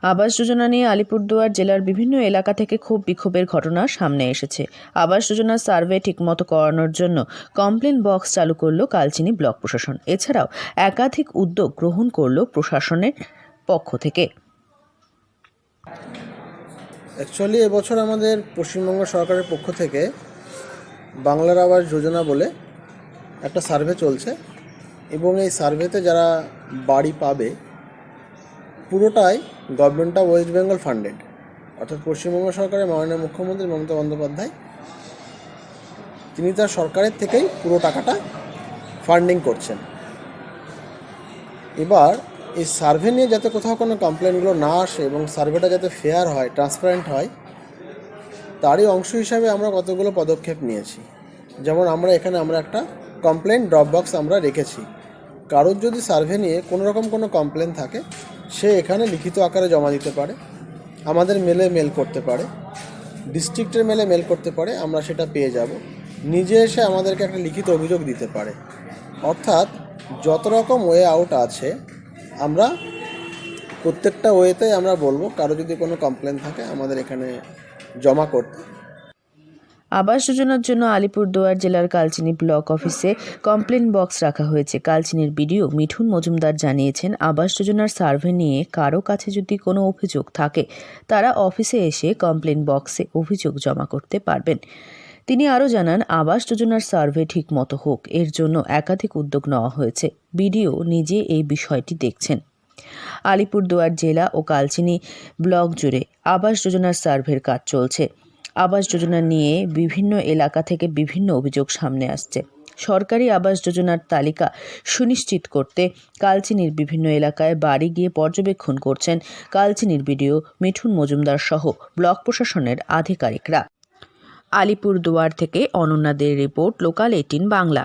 আবাস যোজনা নিয়ে আলিপুরদুয়ার জেলার বিভিন্ন এলাকা থেকে খুব বিক্ষোভের ঘটনা সামনে এসেছে। আবাস যোজনার সার্ভে ঠিকমতো করানোর জন্য কমপ্লেন বক্স চালু করল কালচিনি ব্লক প্রশাসন। এছাড়াও একাধিক উদ্যোগ গ্রহণ করল প্রশাসনের পক্ষ থেকে। অ্যাকচুয়ালি এবছর আমাদের পশ্চিমবঙ্গ সরকারের পক্ষ থেকে বাংলার আবাস যোজনা বলে একটা সার্ভে চলছে এবং এই সার্ভেতে যারা বাড়ি পাবে পুরোটাই government of West Bengal funded, অর্থাৎ পশ্চিমবঙ্গ সরকারের মাননীয় মুখ্যমন্ত্রী মমতা বন্দ্যোপাধ্যায় তিনি তার সরকারের থেকেই পুরো টাকাটা ফান্ডিং করছেন। এবার এই সার্ভে নিয়ে যাতে কোথাও কোনো কমপ্লেনগুলো না আসে এবং সার্ভেটা যাতে ফেয়ার হয়, ট্রান্সপারেন্ট হয়, তারই অংশ হিসাবে আমরা কতগুলো পদক্ষেপ নিয়েছি। যেমন আমরা একটা কমপ্লেন ড্রপ বক্স আমরা রেখেছি। কারোর যদি সার্ভে নিয়ে কোনো রকম কোনো কমপ্লেন থাকে সে এখানে লিখিত আকারে জমা দিতে পারে, আমাদের মেল করতে পারে, ডিস্ট্রিক্টের মেল করতে পারে, আমরা সেটা পেয়ে যাব। নিজে এসে আমাদেরকে একটা লিখিত অভিযোগ দিতে পারে। অর্থাৎ যত রকম ওয়ে আউট আছে আমরা প্রত্যেকটা ওয়েতেই আমরা বলবো কারো যদি কোনো কমপ্লেন থাকে আমাদের এখানে জমা করতে। আবাস যোজনার জন্য আলিপুরদুয়ার জেলার কালচিনি ব্লক অফিসে কমপ্লেন বক্স রাখা হয়েছে। কালচিনির বিডিও মিঠুন মজুমদার জানিয়েছেন, আবাস যোজনার সার্ভে নিয়ে কারো কাছে যদি কোনো অভিযোগ থাকে তারা অফিসে এসে কমপ্লেন বক্সে অভিযোগ জমা করতে পারবেন। তিনি আরও জানান, আবাস যোজনার সার্ভে ঠিক মতো হোক, এর জন্য একাধিক উদ্যোগ নেওয়া হয়েছে। বিডিও নিজে এই বিষয়টি দেখছেন। আলিপুরদুয়ার জেলা ও কালচিনি ব্লক জুড়ে আবাস যোজনার সার্ভের কাজ চলছে। আবাস যোজনা নিয়ে বিভিন্ন এলাকা থেকে বিভিন্ন অভিযোগ সামনে আসছে। সরকারি আবাস যোজনার তালিকা সুনিশ্চিত করতে কালচিনির বিভিন্ন এলাকায় বাড়ি গিয়ে পর্যবেক্ষণ করছেন কালচিনির বিডিও মিঠুন মজুমদার সহ ব্লক প্রশাসনের আধিকারিকরা। আলিপুরদুয়ার থেকে অনন্যা দের রিপোর্ট, লোকাল 18 বাংলা।